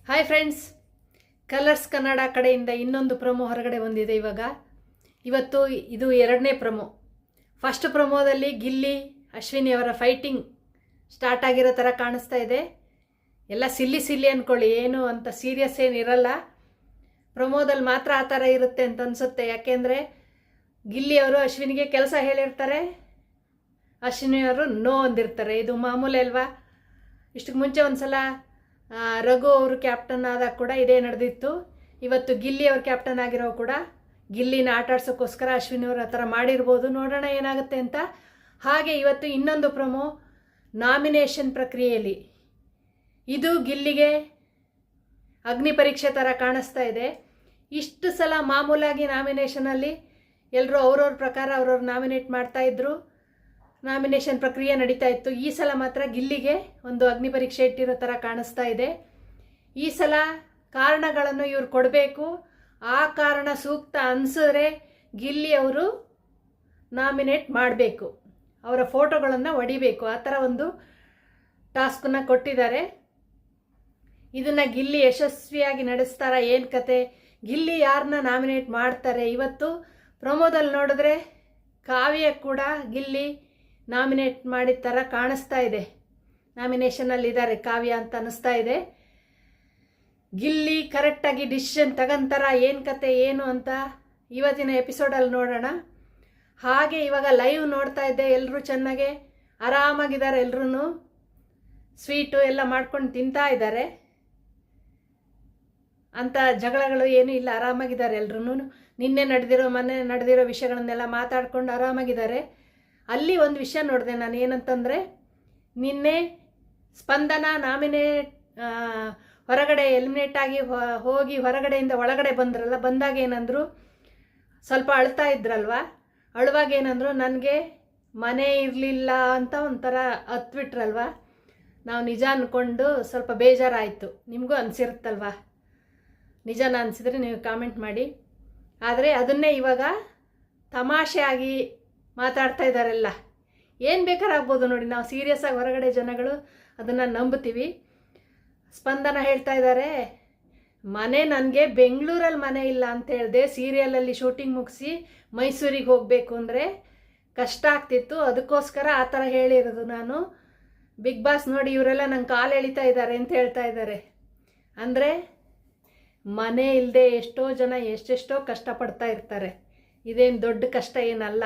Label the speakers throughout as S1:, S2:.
S1: Hi friends, colours Kannada ಕಡೆಯಿಂದ ಇನ್ನೊಂದು promo ಹೊರಗಡೆ ಬಂದಿದೆ. ಇವತ್ತು ಇದು ಎರಡನೇ ಪ್ರೊಮೋ. ಫಸ್ಟ್ ಪ್ರೊಮೋದಲ್ಲಿ ಗಿಲ್ಲಿ ಅಶ್ವಿನಿ ಅವರ ಫೈಟಿಂಗ್ ಸ್ಟಾರ್ಟ್ ಆಗಿರೋ ಥರ ಕಾಣಿಸ್ತಾ ಇದೆ. ಎಲ್ಲ ಸಿಲ್ಲಿ ಅಂದ್ಕೊಳ್ಳಿ, ಏನು ಅಂತ ಸೀರಿಯಸ್ ಏನಿರಲ್ಲ. ಪ್ರೊಮೋದಲ್ಲಿ ಮಾತ್ರ ಆ ಥರ ಇರುತ್ತೆ ಅಂತ ಅನಿಸುತ್ತೆ. ಯಾಕೆಂದರೆ ಗಿಲ್ಲಿ ಅವರು ಅಶ್ವಿನಿಗೆ ಕೆಲಸ ಹೇಳಿರ್ತಾರೆ, ಅಶ್ವಿನಿ ಅವರು ನೋ ಅಂದಿರ್ತಾರೆ. ಇದು ಮಾಮೂಲಿ ಅಲ್ವಾ. ಇಷ್ಟಕ್ಕೆ ಮುಂಚೆ ಒಂದು ಸಲ ರಘು ಅವರು ಕ್ಯಾಪ್ಟನ್ ಆದಾಗ ಕೂಡ ಇದೇ ನಡೆದಿತ್ತು. ಇವತ್ತು ಗಿಲ್ಲಿ ಅವರು ಕ್ಯಾಪ್ಟನ್ ಆಗಿರೋ ಕೂಡ ಗಿಲ್ಲಿನ ಆಟ ಆಡ್ಸೋಕ್ಕೋಸ್ಕರ ಅಶ್ವಿನಿ ಅವರು ಆ ಥರ ಮಾಡಿರ್ಬೋದು. ನೋಡೋಣ ಏನಾಗುತ್ತೆ ಅಂತ. ಹಾಗೆ ಇವತ್ತು ಇನ್ನೊಂದು ಪ್ರೊಮೋ ನಾಮಿನೇಷನ್ ಪ್ರಕ್ರಿಯೆಯಲ್ಲಿ. ಇದು ಗಿಲ್ಲಿಗೆ ಅಗ್ನಿ ಪರೀಕ್ಷೆ ಥರ ಕಾಣಿಸ್ತಾ ಇದೆ. ಇಷ್ಟು ಸಲ ಮಾಮೂಲಾಗಿ ನಾಮಿನೇಷನಲ್ಲಿ ಎಲ್ಲರೂ ಅವ್ರವ್ರ ಪ್ರಕಾರ ಅವ್ರವ್ರು ನಾಮಿನೇಟ್ ಮಾಡ್ತಾಯಿದ್ರು, ನಾಮಿನೇಷನ್ ಪ್ರಕ್ರಿಯೆ ನಡೀತಾ ಇತ್ತು. ಈ ಸಲ ಮಾತ್ರ ಗಿಲ್ಲಿಗೆ ಒಂದು ಅಗ್ನಿ ಪರೀಕ್ಷೆ ಇಟ್ಟಿರೋ ಥರ ಕಾಣಿಸ್ತಾ ಇದೆ. ಈ ಸಲ ಕಾರಣಗಳನ್ನು ಇವ್ರು ಕೊಡಬೇಕು. ಆ ಕಾರಣ ಸೂಕ್ತ ಅನಿಸಿದ್ರೆ ಗಿಲ್ಲಿ ಅವರು ನಾಮಿನೇಟ್ ಮಾಡಬೇಕು, ಅವರ ಫೋಟೋಗಳನ್ನು ಹೊಡಿಬೇಕು. ಆ ಥರ ಒಂದು ಟಾಸ್ಕನ್ನು ಕೊಟ್ಟಿದ್ದಾರೆ. ಇದನ್ನು ಗಿಲ್ಲಿ ಯಶಸ್ವಿಯಾಗಿ ನಡೆಸ್ತಾರ, ಏನು ಕತೆ, ಗಿಲ್ಲಿ ಯಾರನ್ನ ನಾಮಿನೇಟ್ ಮಾಡ್ತಾರೆ? ಇವತ್ತು ಪ್ರೊಮೋದಲ್ಲಿ ನೋಡಿದ್ರೆ ಕಾವ್ಯ ಕೂಡ ಗಿಲ್ಲಿ ನಾಮಿನೇಟ್ ಮಾಡಿದ ಥರ ಕಾಣಿಸ್ತಾ ಇದೆ. ನಾಮಿನೇಷನಲ್ಲಿದ್ದಾರೆ ಕಾವ್ಯ ಅಂತ ಅನ್ನಿಸ್ತಾ ಇದೆ. ಗಿಲ್ಲಿ ಕರೆಕ್ಟಾಗಿ ಡಿಸಿಷನ್ ತಗೊಂತಾರ, ಏನು ಕತೆ ಏನು ಅಂತ ಇವತ್ತಿನ ಎಪಿಸೋಡಲ್ಲಿ ನೋಡೋಣ. ಹಾಗೆ ಇವಾಗ ಲೈವ್ ನೋಡ್ತಾ ಇದ್ದೆ, ಎಲ್ಲರೂ ಚೆನ್ನಾಗೆ ಆರಾಮಾಗಿದ್ದಾರೆ. ಎಲ್ಲರೂ ಸ್ವೀಟು ಎಲ್ಲ ಮಾಡ್ಕೊಂಡು ತಿಂತಾ ಇದ್ದಾರೆ. ಅಂಥ ಜಗಳಗಳು ಏನೂ ಇಲ್ಲ, ಆರಾಮಾಗಿದ್ದಾರೆ ಎಲ್ಲರೂ. ನಿನ್ನೆ ಮೊನ್ನೆ ನಡೆದಿರೋ ವಿಷಯಗಳನ್ನೆಲ್ಲ ಮಾತಾಡ್ಕೊಂಡು ಆರಾಮಾಗಿದ್ದಾರೆ. ಅಲ್ಲಿ ಒಂದು ವಿಷಯ ನೋಡಿದೆ ನಾನು, ಏನಂತಂದರೆ ನಿನ್ನೆ ಸ್ಪಂದನ ಹೊರಗಡೆ ಎಲಿಮಿನೇಟ್ ಆಗಿ ಹೋಗಿ ಹೊರಗಡೆಯಿಂದ ಒಳಗಡೆ ಬಂದಾಗ ಏನಂದರು, ಸ್ವಲ್ಪ ಅಳ್ತಾ ಇದ್ರಲ್ವ, ಅಳುವಾಗ ಏನಂದರು, ನನಗೆ ಮನೆ ಇರಲಿಲ್ಲ ಅಂತ ಒಂಥರ ಹತ್ಬಿಟ್ರಲ್ವ. ನಾವು ನಿಜ ಅಂದ್ಕೊಂಡು ಸ್ವಲ್ಪ ಬೇಜಾರಾಯಿತು. ನಿಮಗೂ ಅನಿಸಿರುತ್ತಲ್ವ? ನಿಜನ ಅನಿಸಿದ್ರೆ ನೀವು ಕಾಮೆಂಟ್ ಮಾಡಿ. ಆದರೆ ಅದನ್ನೇ ಇವಾಗ ತಮಾಷೆ ಆಗಿ ಮಾತಾಡ್ತಾ ಇದ್ದಾರೆಲ್ಲ. ಏನು ಬೇಕಾರಾಗ್ಬೋದು ನೋಡಿ, ನಾವು ಸೀರಿಯಸ್ ಆಗಿ ಹೊರಗಡೆ ಜನಗಳು ಅದನ್ನು ನಂಬ್ತೀವಿ. ಸ್ಪಂದನ ಹೇಳ್ತಾ ಇದ್ದಾರೆ, ಮನೆ ನನಗೆ ಬೆಂಗಳೂರಲ್ಲಿ ಮನೆ ಇಲ್ಲ ಅಂತ ಹೇಳಿದೆ. ಸೀರಿಯಲಲ್ಲಿ ಶೂಟಿಂಗ್ ಮುಗಿಸಿ ಮೈಸೂರಿಗೆ ಹೋಗಬೇಕು ಅಂದರೆ ಕಷ್ಟ ಆಗ್ತಿತ್ತು, ಅದಕ್ಕೋಸ್ಕರ ಆ ಥರ ಹೇಳಿರೋದು ನಾನು. ಬಿಗ್ ಬಾಸ್ ನೋಡಿ ಇವರೆಲ್ಲ ನಂಗೆ ಕಾಲು ಎಳಿತಾ ಇದ್ದಾರೆ ಅಂತ ಹೇಳ್ತಾ ಇದ್ದಾರೆ. ಅಂದರೆ ಮನೆ ಇಲ್ಲದೆ ಎಷ್ಟೋ ಜನ ಎಷ್ಟೆಷ್ಟೋ ಕಷ್ಟಪಡ್ತಾ ಇರ್ತಾರೆ. ಇದೇನು ದೊಡ್ಡ ಕಷ್ಟ ಏನಲ್ಲ.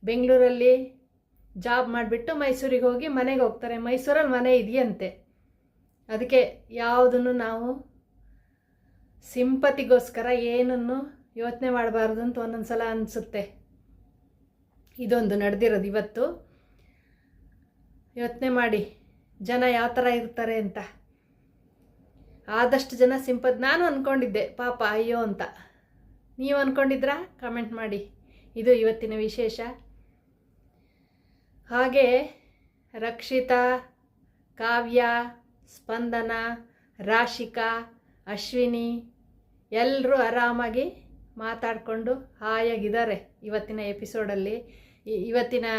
S1: ಬೆಂಗಳೂರಲ್ಲಿ ಜಾಬ್ ಮಾಡಿಬಿಟ್ಟು ಮೈಸೂರಿಗೆ ಹೋಗಿ ಮನೆಗೆ ಹೋಗ್ತಾರೆ. ಮೈಸೂರಲ್ಲಿ ಮನೆ ಇದೆಯಂತೆ. ಅದಕ್ಕೆ ಯಾವುದನ್ನು ನಾವು ಸಿಂಪತಿಗೋಸ್ಕರ ಏನನ್ನು ಯೋಚನೆ ಮಾಡಬಾರ್ದು ಅಂತ ಒಂದೊಂದು ಸಲ ಅನಿಸುತ್ತೆ. ಇದೊಂದು ನಡೆದಿರೋದು ಇವತ್ತು. ಯೋಚನೆ ಮಾಡಿ ಜನ ಯಾವ ಥರ ಇರ್ತಾರೆ ಅಂತ. ಆದಷ್ಟು ಜನ ನಾನು ಅಂದ್ಕೊಂಡಿದ್ದೆ ಪಾಪ ಅಯ್ಯೋ ಅಂತ. ನೀವು ಅಂದ್ಕೊಂಡಿದ್ರಾ? ಕಾಮೆಂಟ್ ಮಾಡಿ. ಇದು ಇವತ್ತಿನ ವಿಶೇಷ. ಹಾಗೆ ರಕ್ಷಿತಾ, ಕಾವ್ಯ, ಸ್ಪಂದನ, ರಾಶಿಕಾ, ಅಶ್ವಿನಿ ಎಲ್ಲರೂ ಆರಾಮಾಗಿ ಮಾತಾಡಿಕೊಂಡು ಹಾಯಾಗಿದ್ದಾರೆ ಇವತ್ತಿನ ಎಪಿಸೋಡಲ್ಲಿ. ಇವತ್ತಿನ